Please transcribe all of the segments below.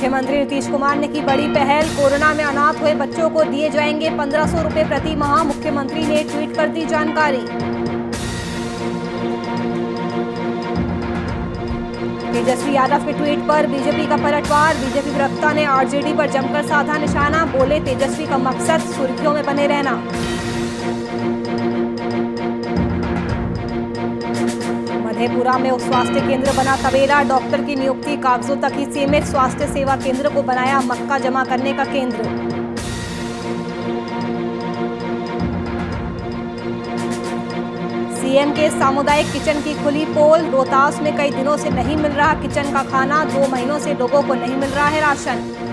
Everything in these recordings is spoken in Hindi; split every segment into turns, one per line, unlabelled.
मुख्यमंत्री नीतीश कुमार ने की बड़ी पहल। कोरोना में अनाथ हुए बच्चों को दिए जाएंगे 1500 रुपए प्रति माह। मुख्यमंत्री ने ट्वीट कर दी जानकारी। तेजस्वी यादव के ट्वीट पर बीजेपी का पलटवार। बीजेपी प्रवक्ता ने आरजेडी पर जमकर साधा निशाना। बोले, तेजस्वी का मकसद सुर्खियों में बने रहना। मधेपुरा में उप स्वास्थ्य केंद्र बना तबेला। डॉक्टर की नियुक्ति कागजों तक ही सीमित। स्वास्थ्य सेवा केंद्र को बनाया मक्का जमा करने का केंद्र। सीएम के सामुदायिक किचन की खुली पोल। रोहतास में कई दिनों से नहीं मिल रहा किचन का खाना। 2 महीनों से लोगों को नहीं मिल रहा है राशन।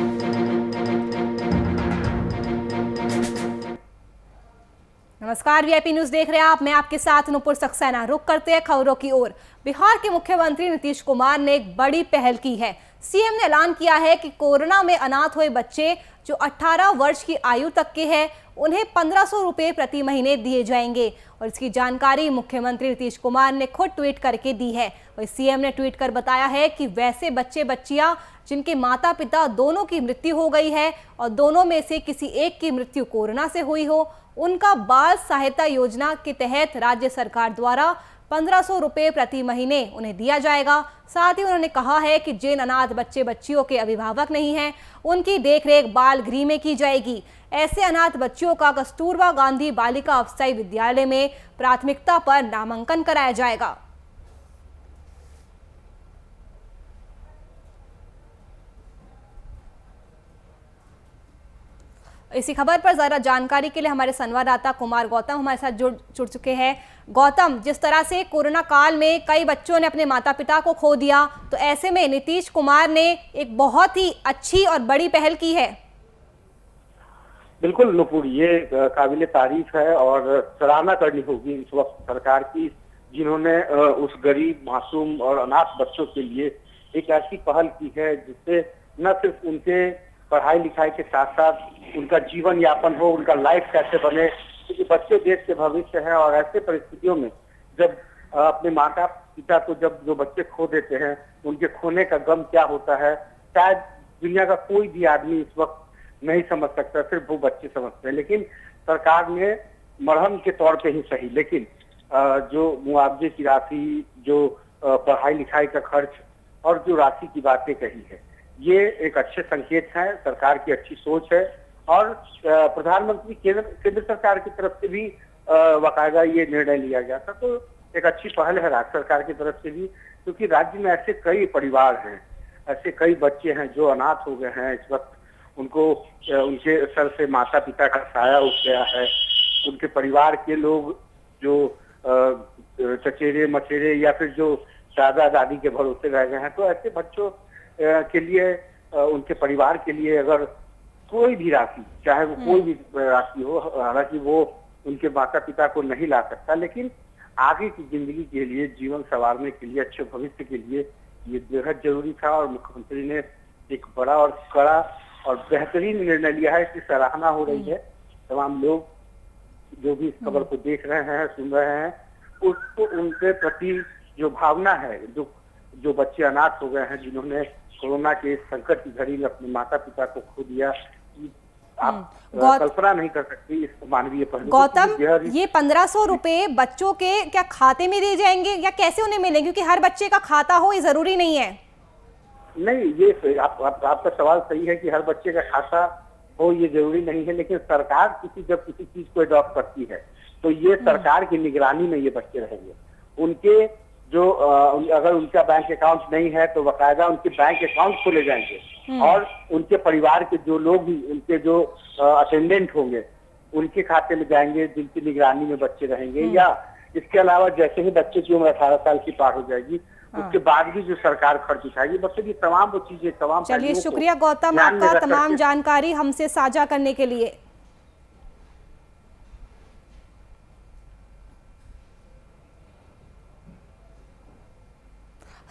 नमस्कार, वीआईपी न्यूज देख रहे हैं आप। मैं आपके साथ नुपुर सक्सेना। रुक करते हैं खबरों की ओर। बिहार के मुख्यमंत्री नीतीश कुमार ने एक बड़ी पहल की है। सीएम ने ऐलान किया है कि कोरोना में अनाथ हुए बच्चे जो 18 वर्ष की आयु तक के हैं, उन्हें 1500 रुपए प्रति महीने दिए जाएंगे। और इसकी जानकारी मुख्यमंत्री नीतीश कुमार ने खुद ट्वीट करके दी है। और सीएम ने ट्वीट कर बताया है कि वैसे बच्चे बच्चियां जिनके माता पिता दोनों की मृत्यु हो गई है और दोनों में से किसी एक की मृत्यु कोरोना से हुई हो, उनका बाल सहायता योजना के तहत राज्य सरकार द्वारा 1500 रुपए प्रति महीने उन्हें दिया जाएगा। साथ ही उन्होंने कहा है कि जिन अनाथ बच्चे बच्चियों के अभिभावक नहीं हैं, उनकी देखरेख बाल गृह में की जाएगी। ऐसे अनाथ बच्चियों का कस्तूरबा गांधी बालिका अस्थायी विद्यालय में प्राथमिकता पर नामांकन कराया जाएगा। इसी खबर पर ज्यादा जानकारी के लिए हमारे संवाददाता कुमार गौतम हमारे साथ जुड़ चुके हैं। गौतम, जिस तरह से कोरोना काल में कई बच्चों ने अपने माता पिता को खो दिया, तो ऐसे में नीतीश कुमार ने एक बहुत ही अच्छी और बड़ी पहल की है।
बिल्कुल नुपुर, ये काबिले तारीफ है और सराहना करनी होगी इस वक्त सरकार की, जिन्होंने उस गरीब, मासूम और अनाथ बच्चों के लिए एक ऐसी पहल की है जिससे न सिर्फ उनके पढ़ाई लिखाई के साथ साथ उनका जीवन यापन हो, उनका लाइफ कैसे बने, क्योंकि बच्चे देश के भविष्य हैं। और ऐसे परिस्थितियों में जब अपने माता पिता को जब जो बच्चे खो देते हैं, उनके खोने का गम क्या होता है, शायद दुनिया का कोई भी आदमी इस वक्त नहीं समझ सकता, सिर्फ वो बच्चे समझते हैं। लेकिन सरकार ने मरहम के तौर पे ही सही, लेकिन जो मुआवजे की राशि, जो पढ़ाई लिखाई का खर्च और जो राशि की बातें कही है, ये एक अच्छे संकेत हैं, सरकार की अच्छी सोच है। और प्रधानमंत्री केंद्र सरकार की तरफ से भी बाकायदा ये निर्णय लिया गया था, तो एक अच्छी पहल है राज्य सरकार की तरफ से भी, क्योंकि राज्य में ऐसे कई परिवार हैं, ऐसे कई बच्चे हैं जो अनाथ हो गए हैं इस वक्त। उनको उनके सर से माता पिता का साया उठ गया है। उनके परिवार के लोग जो चचेरे मचेरे या फिर जो दादा दादी के भरोसे रह गए हैं, तो ऐसे बच्चों के लिए, उनके परिवार के लिए अगर कोई भी राशि, चाहे वो कोई भी राशि हो, हालांकि वो उनके माता पिता को नहीं ला सकता, लेकिन आगे की जिंदगी के लिए, जीवन संवारने के लिए, अच्छे भविष्य के लिए ये बेहद जरूरी था। और मुख्यमंत्री ने एक बड़ा और कड़ा और बेहतरीन निर्णय लिया है। इसकी सराहना हो रही है। तमाम लोग जो भी इस खबर को देख रहे हैं, सुन रहे हैं, उसको उनके प्रति जो भावना है, जो बच्चे अनाथ हो गए हैं, जिन्होंने कोरोना के संकट की घड़ी में अपने माता पिता को खो दिया, आप कल्पना नहीं कर सकती इस मानवीय पहलू।
गौतम, ये 1500 रुपए बच्चों के क्या खाते में दिए जाएंगे या कैसे उन्हें मिलेंगे? क्योंकि हर बच्चे का खाता हो ये जरूरी नहीं है।
नहीं, ये आपका सवाल सही है कि हर बच्चे का खाता हो ये जरूरी नहीं है, लेकिन सरकार जब किसी चीज को अडॉप्ट करती है तो ये सरकार की निगरानी में ये बच्चे रहेंगे। उनके जो अगर उनका बैंक अकाउंट नहीं है तो बाकायदा उनके बैंक अकाउंट खोले जाएंगे और उनके परिवार के जो लोग भी, उनके जो अटेंडेंट होंगे, उनके खाते में जाएंगे, जिनकी निगरानी में बच्चे रहेंगे। या इसके अलावा जैसे ही बच्चे की उम्र 18 साल की पार हो जाएगी, उसके बाद भी जो सरकार खर्च उठाएगी, बस ये तमाम वो चीजें, तमाम।
चलिए, शुक्रिया गौतम आपका तमाम जानकारी हमसे साझा करने के लिए।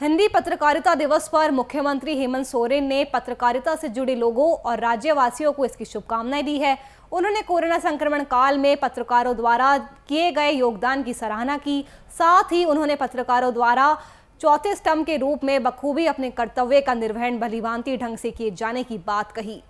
हिंदी पत्रकारिता दिवस पर मुख्यमंत्री हेमंत सोरेन ने पत्रकारिता से जुड़े लोगों और राज्यवासियों को इसकी शुभकामनाएं दी है। उन्होंने कोरोना संक्रमण काल में पत्रकारों द्वारा किए गए योगदान की सराहना की। साथ ही उन्होंने पत्रकारों द्वारा चौथे स्तंभ के रूप में बखूबी अपने कर्तव्य का निर्वहन भलीभांति ढंग से किए जाने की बात कही।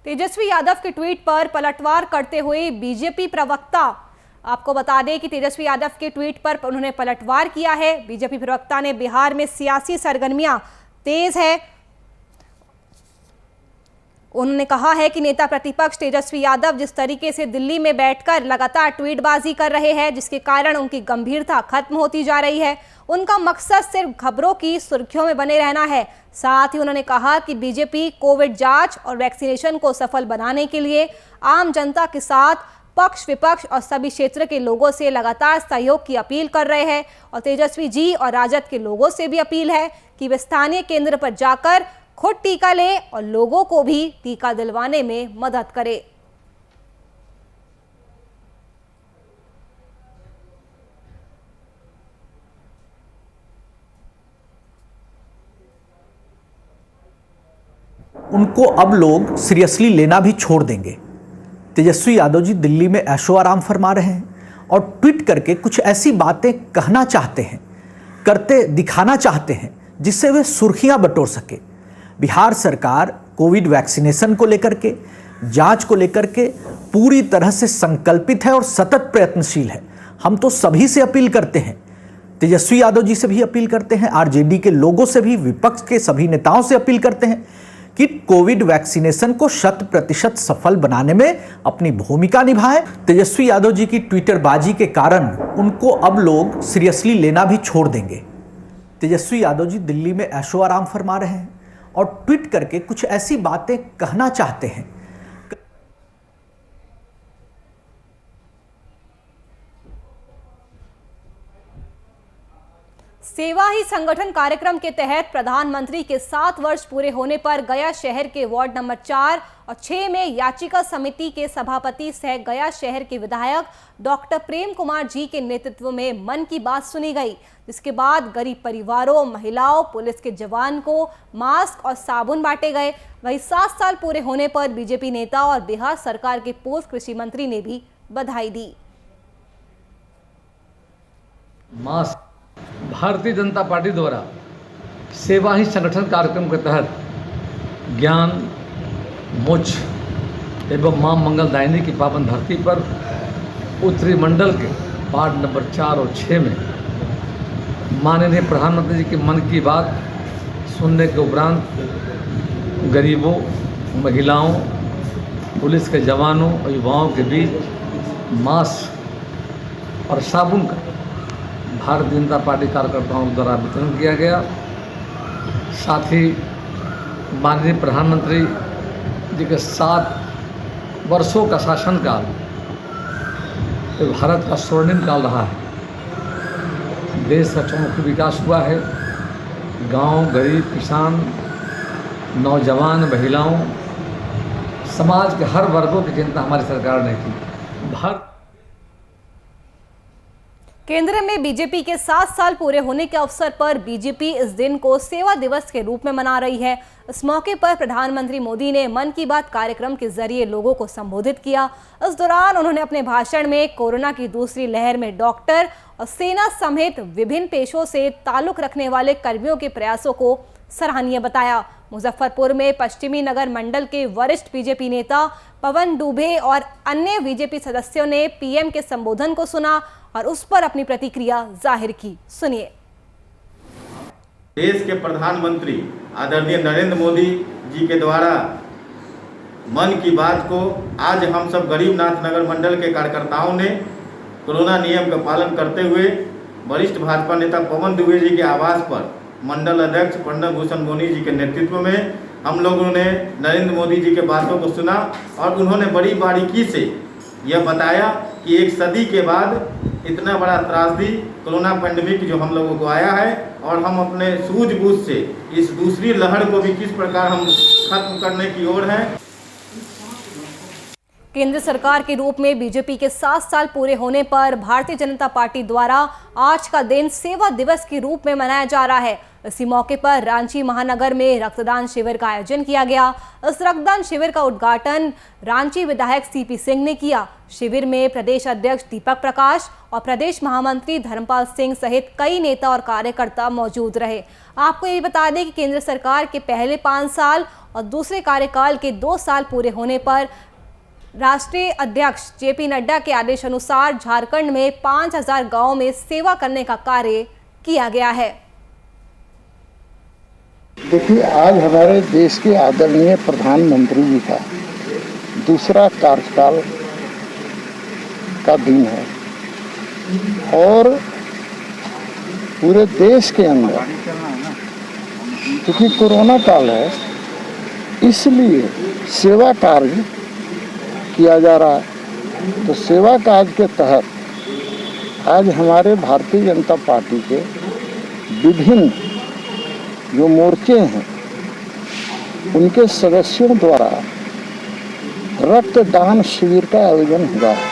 तेजस्वी यादव के ट्वीट पर पलटवार करते हुए बीजेपी प्रवक्ता, आपको बता दें कि तेजस्वी यादव के ट्वीट पर उन्होंने पलटवार किया है। बीजेपी प्रवक्ता ने बिहार में सियासी सरगर्मियां तेज है। उन्होंने कहा है कि नेता प्रतिपक्ष तेजस्वी यादव जिस तरीके से दिल्ली में बैठकर लगातार ट्वीटबाजी कर रहे हैं, जिसके कारण उनकी गंभीरता खत्म होती जा रही है। उनका मकसद सिर्फ खबरों की सुर्खियों में बने रहना है। साथ ही उन्होंने कहा कि बीजेपी कोविड जांच और वैक्सीनेशन को सफल बनाने के लिए आम जनता के साथ पक्ष विपक्ष और सभी क्षेत्र के लोगों से लगातार सहयोग की अपील कर रहे हैं। और तेजस्वी जी और राजद के लोगों से भी अपील है कि वे स्थानीय केंद्र पर जाकर खुद टीका लें और लोगों को भी टीका दिलवाने में मदद करें।
उनको अब लोग सीरियसली लेना भी छोड़ देंगे। तेजस्वी यादव जी दिल्ली में ऐशो आराम फरमा रहे हैं और ट्वीट करके कुछ ऐसी बातें कहना चाहते हैं, करते दिखाना चाहते हैं जिससे वे सुर्खियां बटोर सके। बिहार सरकार कोविड वैक्सीनेशन को लेकर के, जांच को लेकर के पूरी तरह से संकल्पित है और सतत प्रयत्नशील है। हम तो सभी से अपील करते हैं, तेजस्वी यादव जी से भी अपील करते हैं, आरजेडी के लोगों से भी, विपक्ष के सभी नेताओं से अपील करते हैं कि कोविड वैक्सीनेशन को 100% सफल बनाने में अपनी भूमिका निभाएं। तेजस्वी यादव जी की ट्विटरबाजी के कारण उनको अब लोग सीरियसली लेना भी छोड़ देंगे। तेजस्वी यादव जी दिल्ली में ऐशो आराम फरमा रहे हैं और ट्वीट करके कुछ ऐसी बातें कहना चाहते हैं।
सेवा ही संगठन कार्यक्रम के तहत प्रधानमंत्री के 7 वर्ष पूरे होने पर गया शहर के वार्ड नंबर 4 और 6 में याचिका समिति के सभापति सह गया शहर के विधायक डॉक्टर प्रेम कुमार जी के नेतृत्व में मन की बात सुनी गई, जिसके बाद गरीब परिवारों, महिलाओं, पुलिस के जवान को मास्क और साबुन बांटे गए। वहीं 7 साल पूरे होने पर बीजेपी नेता और बिहार सरकार के पूर्व कृषि मंत्री ने भी बधाई दी।
मास्क भारतीय जनता पार्टी द्वारा सेवा ही संगठन कार्यक्रम के तहत ज्ञान, मोक्ष एवं मां मंगलदायिनी की पावन धरती पर उत्तरी मंडल के वार्ड नंबर 4 और 6 में माननीय प्रधानमंत्री जी की मन की बात सुनने के उपरांत गरीबों, महिलाओं, पुलिस के जवानों और युवाओं के बीच मास्क और साबुन का भारतीय जनता पार्टी कार्यकर्ताओं द्वारा वितरण किया गया। साथ ही माननीय प्रधानमंत्री जी के 7 वर्षों का शासनकाल भारत का स्वर्णिम काल रहा है। देश का चौमुखी विकास हुआ है। गांव, गरीब, किसान, नौजवान, महिलाओं, समाज के हर वर्गों की चिंता हमारी सरकार ने की।
केंद्र में बीजेपी के 7 साल पूरे होने के अवसर पर बीजेपी इस दिन को सेवा दिवस के रूप में मना रही है। इस मौके पर प्रधानमंत्री मोदी ने मन की बात कार्यक्रम के जरिए लोगों को संबोधित किया। इस दौरान उन्होंने अपने भाषण में कोरोना की दूसरी लहर में डॉक्टर और सेना समेत विभिन्न पेशों से ताल्लुक रखने वाले कर्मियों के प्रयासों को सराहनीय बताया। मुजफ्फरपुर में पश्चिमी नगर मंडल के वरिष्ठ बीजेपी नेता पवन डुबे और अन्य बीजेपी सदस्यों ने पीएम के संबोधन को सुना और उस पर अपनी प्रतिक्रिया जाहिर की। सुनिए।
देश के प्रधानमंत्री आदरणीय नरेंद्र मोदी जी के द्वारा मन की बात को आज हम सब गरीबनाथ नगर मंडल के कार्यकर्ताओं ने कोरोना नियम का पालन करते हुए वरिष्ठ भाजपा नेता पवन दुबे जी के आवास पर मंडल अध्यक्ष पंडित भूषण मोनी जी के नेतृत्व में हम लोगों ने नरेंद्र मोदी जी के बातों को सुना और उन्होंने बड़ी बारीकी से यह बताया कि एक सदी के बाद इतना बड़ा त्रासदी कोरोना पैंडेमिक जो हम लोगों को आया है और हम अपने सूझबूझ से इस दूसरी लहर को भी किस प्रकार हम खत्म करने की ओर हैं।
केंद्र सरकार के रूप में बीजेपी के 7 साल पूरे होने पर भारतीय जनता पार्टी द्वारा आज का दिन सेवा दिवस के रूप में मनाया जा रहा है। इसी मौके पर रांची महानगर में रक्तदान शिविर का आयोजन किया गया। इस रक्तदान शिविर का उद्घाटन रांची विधायक सीपी सिंह ने किया। शिविर में प्रदेश अध्यक्ष दीपक प्रकाश और प्रदेश महामंत्री धर्मपाल सिंह सहित कई नेता और कार्यकर्ता मौजूद रहे। आपको ये बता दें कि केंद्र सरकार के पहले 5 साल और दूसरे कार्यकाल के 2 साल पूरे होने पर राष्ट्रीय अध्यक्ष जेपी नड्डा के आदेश अनुसार झारखंड में 5000 गांवों में सेवा करने का कार्य किया गया है।
देखिए, आज हमारे देश के आदरणीय प्रधानमंत्री जी का दूसरा कार्यकाल का दिन है और पूरे देश के अंदर क्योंकि कोरोना काल है, इसलिए सेवा कार्य किया जा रहा है। तो सेवा कार्य के तहत आज हमारे भारतीय जनता पार्टी के विभिन्न जो मोर्चे हैं उनके सदस्यों द्वारा रक्तदान शिविर का आयोजन हुआ है,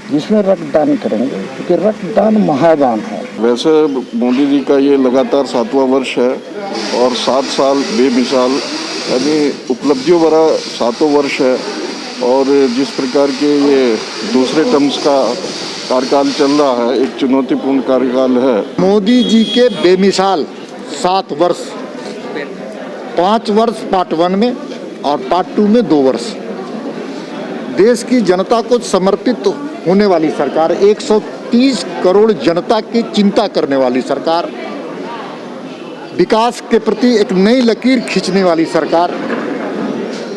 जिसमें रक्तदान करेंगे क्योंकि रक्तदान महादान है।
वैसे मोदी जी का ये लगातार 7वां वर्ष है और 7 साल बेमिसाल यानी उपलब्धियों भरा 7वां वर्ष है और जिस प्रकार के ये दूसरे टर्म्स का कार्यकाल चल रहा है, एक चुनौतीपूर्ण कार्यकाल है।
मोदी जी के बेमिसाल 7 वर्ष, 5 वर्ष पार्ट 1 में और पार्ट 2 में 2 वर्ष, देश की जनता को समर्पित होने वाली सरकार, 130 करोड़ जनता की चिंता करने वाली सरकार, विकास के प्रति एक नई लकीर खींचने वाली सरकार,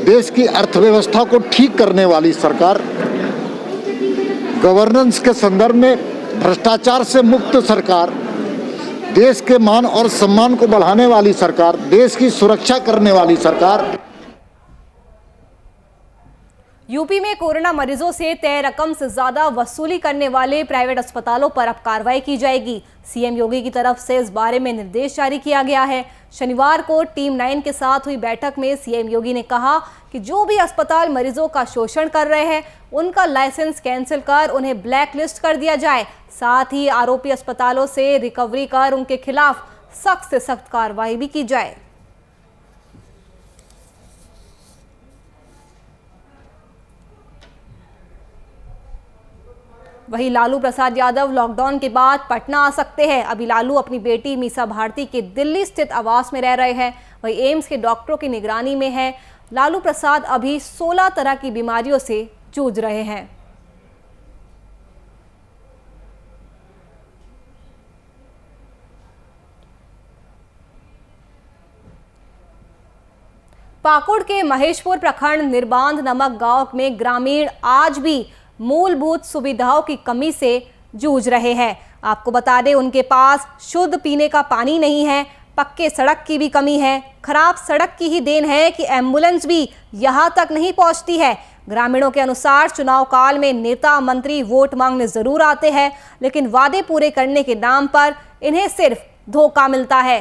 देश की अर्थव्यवस्था को ठीक करने वाली सरकार, गवर्नेंस के संदर्भ में भ्रष्टाचार से मुक्त सरकार, देश के मान और सम्मान को बढ़ाने वाली सरकार, देश की सुरक्षा करने वाली सरकार।
यूपी में कोरोना मरीजों से तय रकम से ज्यादा वसूली करने वाले प्राइवेट अस्पतालों पर अब कार्रवाई की जाएगी। सीएम योगी की तरफ से इस बारे में निर्देश जारी किया गया है। शनिवार को टीम 9 के साथ हुई बैठक में सीएम योगी ने कहा कि जो भी अस्पताल मरीजों का शोषण कर रहे हैं उनका लाइसेंस कैंसिल कर उन्हें ब्लैक लिस्ट कर दिया जाए। साथ ही आरोपी अस्पतालों से रिकवरी कर उनके खिलाफ सख्त से सख्त कार्रवाई भी की जाए। वहीं लालू प्रसाद यादव लॉकडाउन के बाद पटना आ सकते हैं। अभी लालू अपनी बेटी मीसा भारती के दिल्ली स्थित आवास में रह रहे हैं। वहीं एम्स के डॉक्टरों की निगरानी में है। लालू प्रसाद अभी 16 तरह की बीमारियों से जूझ रहे हैं। पाकुड़ के महेशपुर प्रखंड निर्बांध नमक गांव में ग्रामीण आज भी मूलभूत सुविधाओं की कमी से जूझ रहे हैं। आपको बता दें, उनके पास शुद्ध पीने का पानी नहीं है, पक्के सड़क की भी कमी है। खराब सड़क की ही देन है कि एम्बुलेंस भी यहां तक नहीं पहुंचती है। ग्रामीणों के अनुसार चुनाव काल में नेता मंत्री वोट मांगने जरूर आते हैं, लेकिन वादे पूरे करने के नाम पर इन्हें सिर्फ धोखा मिलता है।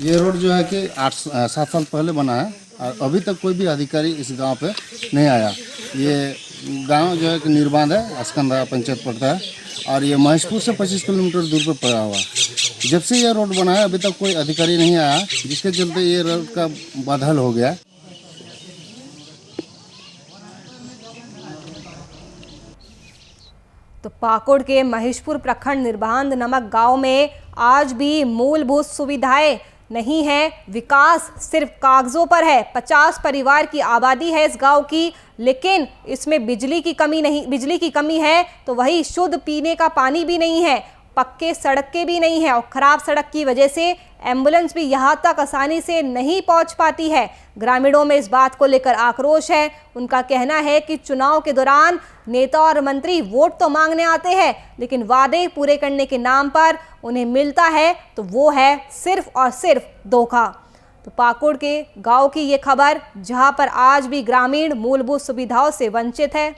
ये रोड जो है कि 7 साल पहले बना है और अभी तक कोई भी अधिकारी इस गांव पे नहीं आया। ये गांव जो है कि निर्बांध है, अस्कंदा पंचायत पड़ता है और ये महेशपुर से 25 किलोमीटर दूर पर पड़ा हुआ है। जब से ये रोड बना है अभी तक कोई अधिकारी नहीं आया, जिसके चलते ये रोड का बदहल हो गया।
तो पाकुड़ के महेशपुर प्रखंड निर्बांध नमक गांव में आज भी मूलभूत सुविधाएं नहीं है। विकास सिर्फ कागजों पर है। 50 परिवार की आबादी है इस गांव की, लेकिन इसमें बिजली की कमी है। तो वही शुद्ध पीने का पानी भी नहीं है, पक्के सड़कें भी नहीं है और खराब सड़क की वजह से एम्बुलेंस भी यहां तक आसानी से नहीं पहुंच पाती है। ग्रामीणों में इस बात को लेकर आक्रोश है। उनका कहना है कि चुनाव के दौरान नेता और मंत्री वोट तो मांगने आते हैं, लेकिन वादे पूरे करने के नाम पर उन्हें मिलता है तो वो है सिर्फ और सिर्फ धोखा। तो पाकुड़ के गांव की ये खबर, जहां पर आज भी ग्रामीण मूलभूत सुविधाओं से वंचित है।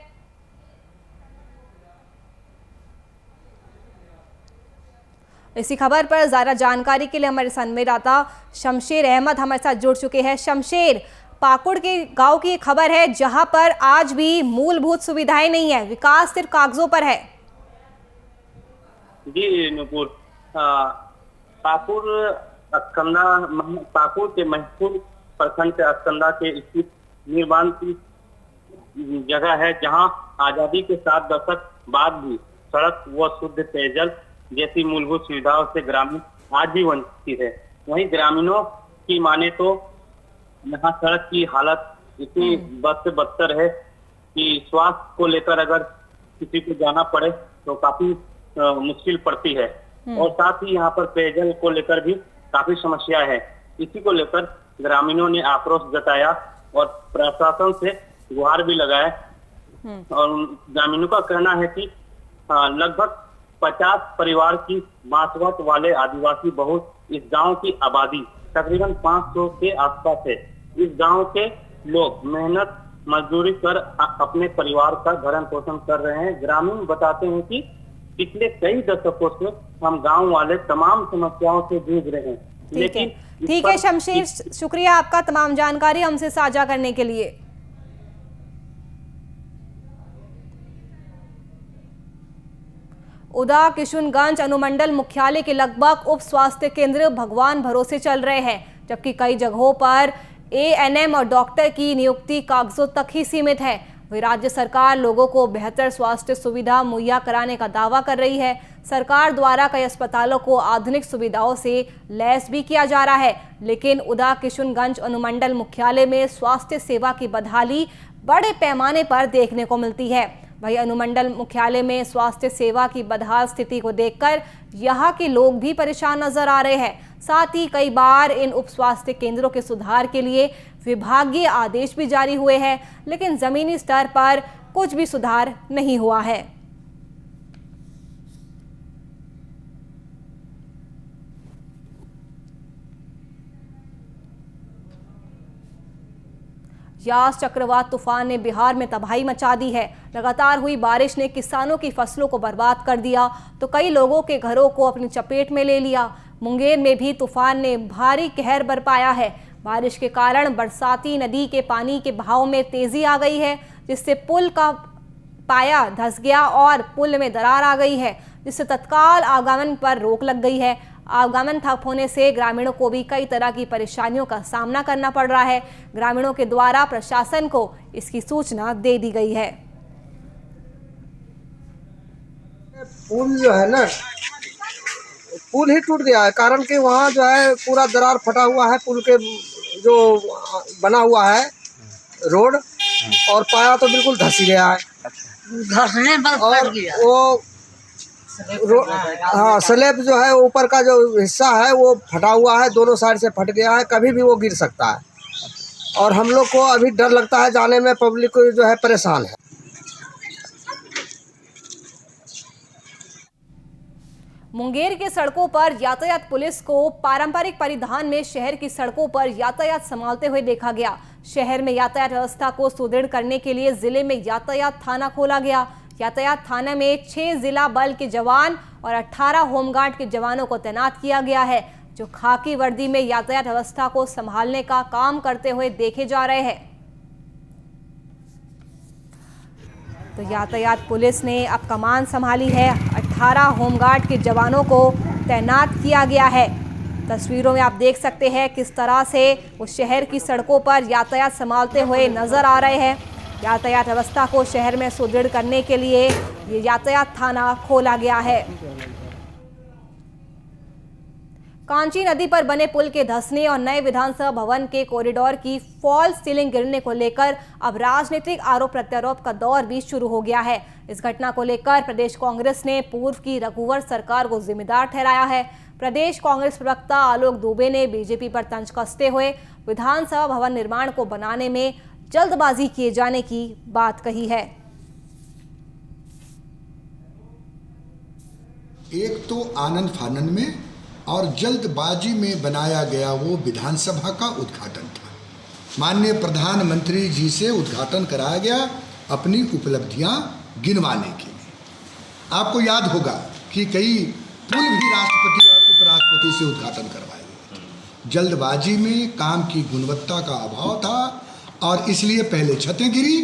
इसी खबर पर ज़्यादा जानकारी के लिए हमारे संवाददाता शमशेर अहमद हमारे साथ जुड़ चुके हैं। शमशेर, पाकुड़ के गांव की खबर है, जहां पर आज भी मूलभूत सुविधाएं नहीं है, विकास सिर्फ कागजों पर है।
जी नूपुर, पाकुड़ के महसूर प्रखंड के अस्कंदा के स्थित निर्माण की जगह है, जहां आजादी के 7 दशक बाद भी सड़क व शुद्ध पेयजल जैसी मूलभूत सुविधाओं से ग्रामीण आज भी वंचित है। वहीं ग्रामीणों की माने तो यहाँ सड़क की हालत इतनी बद से बदतर है कि स्वास्थ्य को लेकर अगर किसी को जाना पड़े तो काफी मुश्किल पड़ती है, और साथ ही यहाँ पर पेयजल को लेकर भी काफी समस्या है। इसी को लेकर ग्रामीणों ने आक्रोश जताया और प्रशासन से गुहार भी लगाया। और ग्रामीणों का कहना है कि लगभग 50 परिवार की बासवट वाले आदिवासी बहुत इस गांव की आबादी तकरीबन 500 के आसपास है। इस गांव के लोग मेहनत मजदूरी कर अपने परिवार का भरण पोषण कर रहे हैं। ग्रामीण बताते हैं कि पिछले कई दशकों से हम गांव वाले तमाम समस्याओं से जूझ रहे हैं। लेकिन
ठीक है शमशेर, शुक्रिया आपका तमाम जानकारी हमसे साझा करने के लिए। उदा किशुनगंज अनुमंडल मुख्यालय के लगभग उप स्वास्थ्य केंद्र भगवान भरोसे चल रहे हैं, जबकि कई जगहों पर एएनएम और डॉक्टर की नियुक्ति कागजों तक ही सीमित है। वही राज्य सरकार लोगों को बेहतर स्वास्थ्य सुविधा मुहैया कराने का दावा कर रही है। सरकार द्वारा कई अस्पतालों को आधुनिक सुविधाओं से लैस भी किया जा रहा है, लेकिन उदा किशुनगंज अनुमंडल मुख्यालय में स्वास्थ्य सेवा की बदहाली बड़े पैमाने पर देखने को मिलती है। वही अनुमंडल मुख्यालय में स्वास्थ्य सेवा की बदहाल स्थिति को देखकर यहाँ के लोग भी परेशान नजर आ रहे हैं। साथ ही कई बार इन उप स्वास्थ्य केंद्रों के सुधार के लिए विभागीय आदेश भी जारी हुए हैं, लेकिन जमीनी स्तर पर कुछ भी सुधार नहीं हुआ है। यास चक्रवात तूफान ने बिहार में तबाही मचा दी है। लगातार हुई बारिश ने किसानों की फसलों को बर्बाद कर दिया तो कई लोगों के घरों को अपनी चपेट में ले लिया। मुंगेर में भी तूफान ने भारी कहर बरपाया है। बारिश के कारण बरसाती नदी के पानी के बहाव में तेजी आ गई है, जिससे पुल का पाया धंस गया और पुल में दरार आ गई है, जिससे तत्काल आवागमन पर रोक लग गई है। आवागमन ठप होने से ग्रामीणों को भी कई तरह की परेशानियों का सामना करना पड़ रहा है। ग्रामीणों के द्वारा प्रशासन को इसकी सूचना दे दी गई है।
पुल जो है ना, पुल ही टूट गया है, कारण कि वहाँ जो है पूरा दरार फटा हुआ है। पुल के जो बना हुआ है रोड और पाया तो बिल्कुल धंस गया है,
धंसने पर
और वो हाँ स्लैब जो है ऊपर का जो हिस्सा है वो फटा हुआ है, दोनों साइड से फट गया है, कभी भी वो गिर सकता है। और हम लोग को अभी डर लगता है जाने में, पब्लिक जो है परेशान है।
मुंगेर के सड़कों पर यातायात पुलिस को पारंपरिक परिधान में शहर की सड़कों पर यातायात संभालते हुए देखा गया। शहर में यातायात व्यवस्था को सुदृढ़ करने के लिए जिले में यातायात थाना खोला गया। यातायात थाना में 6 जिला बल के जवान और 18 होमगार्ड के जवानों को तैनात किया गया है, जो खाकी वर्दी में यातायात व्यवस्था को संभालने का काम करते हुए देखे जा रहे हैं। तो यातायात पुलिस ने अब कमान संभाली है। 18 होमगार्ड के जवानों को तैनात किया गया है। तस्वीरों में आप देख सकते हैं किस तरह से वो शहर की सड़कों पर यातायात संभालते हुए नजर आ रहे हैं। यातायात व्यवस्था को शहर में सुदृढ़ करने के लिए ये यातायात थाना खोला गया है। कांची नदी पर बने पुल के धंसने और नए विधानसभा भवन के कॉरिडोर की फॉल्स सीलिंग गिरने को लेकर अब राजनीतिक आरोप प्रत्यारोप का दौर भी शुरू हो गया है। इस घटना को लेकर प्रदेश कांग्रेस ने पूर्व की रघुवर सरकार को जिम्मेदार ठहराया है। प्रदेश कांग्रेस प्रवक्ता आलोक दुबे ने बीजेपी पर तंज कसते हुए विधानसभा भवन निर्माण को बनाने में जल्दबाजी किए जाने की बात कही है।
एक तो आनंद फानन में और जल्दबाजी में बनाया गया वो विधानसभा का उद्घाटन था। माननीय प्रधानमंत्री जी से उद्घाटन कराया गया अपनी उपलब्धियां गिनवाने के लिए। आपको याद होगा कि कई पुल भी राष्ट्रपति और उपराष्ट्रपति से उद्घाटन करवाए गए। जल्दबाजी में काम की गुणवत्ता का अभाव था और इसलिए पहले छतें गिरी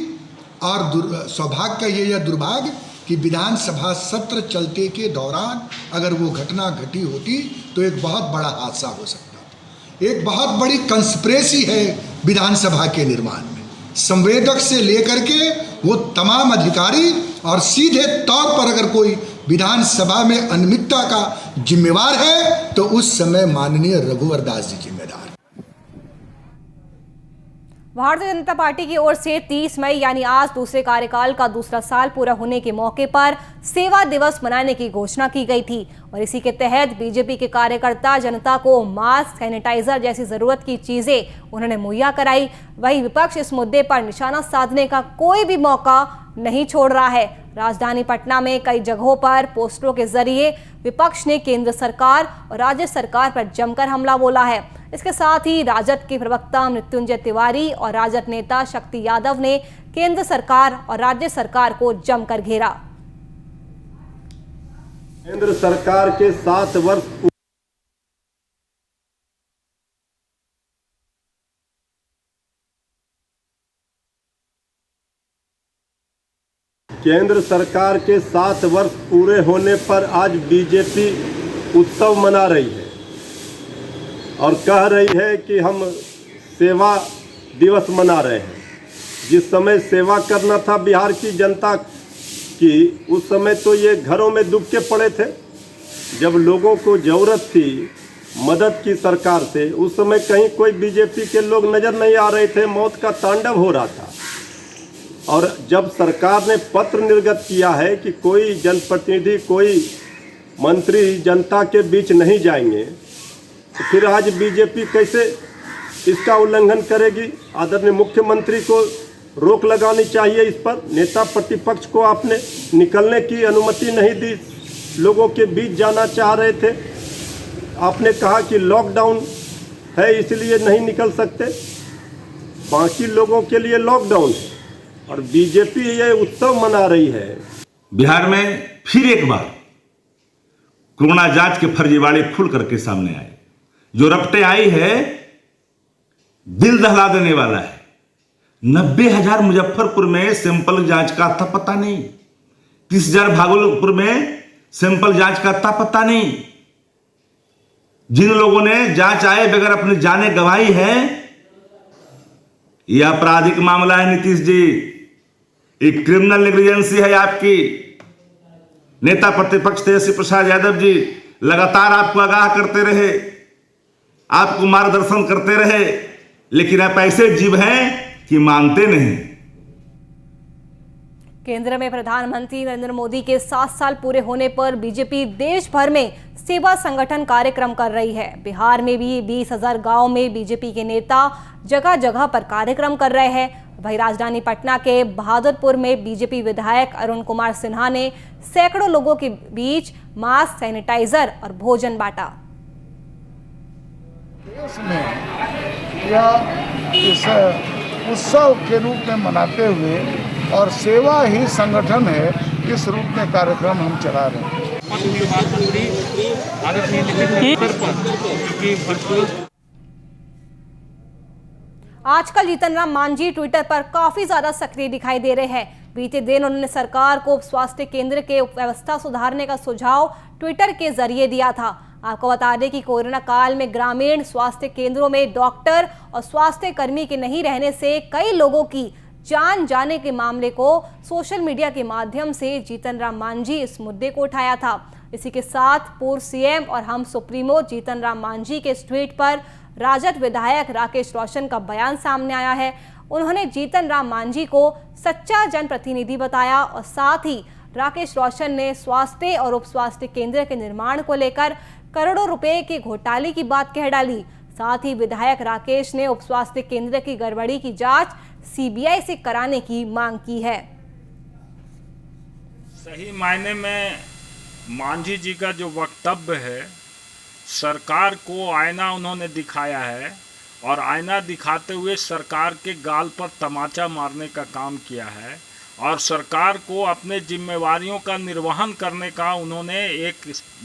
और सौभाग्य का ये या दुर्भाग्य कि विधानसभा सत्र चलते के दौरान अगर वो घटना घटी होती तो एक बहुत बड़ा हादसा हो सकता था। एक बहुत बड़ी कंस्पिरेसी है विधानसभा के निर्माण में, संवेदक से लेकर के वो तमाम अधिकारी, और सीधे तौर पर अगर कोई विधानसभा में अनियमितता का जिम्मेवार है तो उस समय माननीय रघुवर दास जी जिम्मेदार।
भारतीय जनता पार्टी की ओर से 30 मई यानी आज दूसरे कार्यकाल का दूसरा साल पूरा होने के मौके पर सेवा दिवस मनाने की घोषणा की गई थी और इसी के तहत बीजेपी के कार्यकर्ता जनता को मास्क, सैनिटाइजर जैसी जरूरत की चीजें उन्होंने मुहैया कराई। वहीं विपक्ष इस मुद्दे पर निशाना साधने का कोई भी मौका नहीं छोड़ रहा है। राजधानी पटना में कई जगहों पर पोस्टरों के जरिए विपक्ष ने केंद्र सरकार और राज्य सरकार पर जमकर हमला बोला है। इसके साथ ही राजद के प्रवक्ता मृत्युंजय तिवारी और राजद नेता शक्ति यादव ने केंद्र सरकार और राज्य सरकार को जमकर घेरा।
केंद्र सरकार के 7 वर्ष केंद्र सरकार के 7 वर्ष पूरे होने पर आज बीजेपी उत्सव मना रही है और कह रही है कि हम सेवा दिवस मना रहे हैं। जिस समय सेवा करना था बिहार की जनता की, उस समय तो ये घरों में दुब के पड़े थे। जब लोगों को ज़रूरत थी मदद की सरकार से, उस समय कहीं कोई बीजेपी के लोग नज़र नहीं आ रहे थे, मौत का तांडव हो रहा था। और जब सरकार ने पत्र निर्गत किया है कि कोई जनप्रतिनिधि, कोई मंत्री जनता के बीच नहीं जाएंगे, तो फिर आज बीजेपी कैसे इसका उल्लंघन करेगी? आदरणीय मुख्यमंत्री को रोक लगानी चाहिए इस पर। नेता प्रतिपक्ष को आपने निकलने की अनुमति नहीं दी, लोगों के बीच जाना चाह रहे थे, आपने कहा कि लॉकडाउन है इसलिए नहीं निकल सकते, बाकी लोगों के लिए लॉकडाउन है और बीजेपी ये उत्सव मना रही है।
बिहार में फिर एक बार कोरोना जांच के फर्जीवाड़े खुल करके सामने आए। जो रपटे आई है दिल दहला देने वाला है। 90,000 मुजफ्फरपुर में सैंपल जांच का था पता नहीं, 30,000 भागलपुर में सैंपल जांच का था पता नहीं। जिन लोगों ने जांच आए बगैर अपनी जाने गंवाई है, यह आपराधिक मामला है नीतीश जी, एक क्रिमिनल नेग्लिजेंसी है आपकी। नेता प्रतिपक्ष तेजस्वी प्रसाद यादव जी लगातार आपको आगाह करते रहे, आपको मार्गदर्शन करते रहे, लेकिन आप ऐसे जीव हैं कि मानते नहीं।
केंद्र में प्रधानमंत्री नरेंद्र मोदी के 7 साल पूरे होने पर बीजेपी देश भर में सेवा संगठन कार्यक्रम कर रही है। बिहार में भी 20,000 गांव में बीजेपी के नेता जगह जगह पर कार्यक्रम कर रहे हैं। वहीं राजधानी पटना के बहादुरपुर में बीजेपी विधायक अरुण कुमार सिन्हा ने सैकड़ों लोगों के बीच मास्क, सैनिटाइजर और भोजन बांटा।
देश में यह इस उत्सव के रूप में मनाते हुए और सेवा ही संगठन है, इस रूप में कार्यक्रम हम चला रहे हैं।
आजकल जीतन राम मांझी ट्विटर पर काफी ज्यादा सक्रिय दिखाई दे रहे हैं। बीते दिन उन्होंने सरकार को स्वास्थ्य केंद्र के व्यवस्था सुधारने का सुझाव ट्विटर के जरिए दिया था। आपको बता दें कि कोरोना काल में ग्रामीण स्वास्थ्य केंद्रों में डॉक्टर और स्वास्थ्य कर्मी के नहीं रहने से कई लोगों की जान जाने के मामले को सोशल मीडिया के माध्यम से जीतन राम मांझी इस मुद्दे को उठाया था। इसी के साथ पूर्व सीएम और हम सुप्रीमो जीतन राम मांझी के इस ट्वीट पर राजद विधायक राकेश रोशन का बयान सामने आया है। उन्होंने जीतन राम मांझी को सच्चा जनप्रतिनिधि बताया और साथ ही राकेश रोशन ने स्वास्थ्य और उप स्वास्थ्य केंद्र के निर्माण को लेकर करोड़ों रुपए के घोटाले की बात कह डाली। साथ ही विधायक राकेश ने उप स्वास्थ्य केंद्र की गड़बड़ी की जांच सीबीआई से कराने की मांग की है।
सही मायने में मांझी जी का जो वक्तव्य है, सरकार को आईना उन्होंने दिखाया है और आईना दिखाते हुए सरकार के गाल पर तमाचा मारने का काम किया है और सरकार को अपने जिम्मेवारियों का निर्वहन करने का उन्होंने एक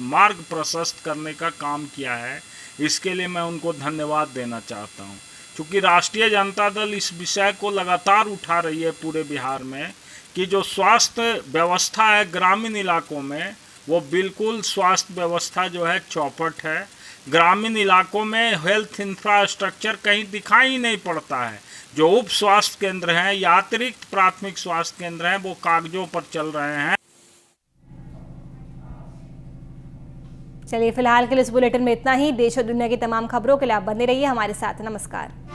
मार्ग प्रशस्त करने का काम किया है। इसके लिए मैं उनको धन्यवाद देना चाहता हूं। क्योंकि राष्ट्रीय जनता दल इस विषय को लगातार उठा रही है पूरे बिहार में कि जो स्वास्थ्य व्यवस्था है ग्रामीण इलाकों में, वो बिल्कुल स्वास्थ्य व्यवस्था जो है चौपट है। ग्रामीण इलाकों में हेल्थ इंफ्रास्ट्रक्चर कहीं दिखाई ही नहीं पड़ता है। जो उप स्वास्थ्य केंद्र हैं या अतिरिक्त प्राथमिक स्वास्थ्य केंद्र हैं वो कागजों पर चल रहे हैं।
चलिए फिलहाल के लिए इस बुलेटिन में इतना ही। देश और दुनिया की तमाम खबरों के लिए आप बने रहिए हमारे साथ। नमस्कार।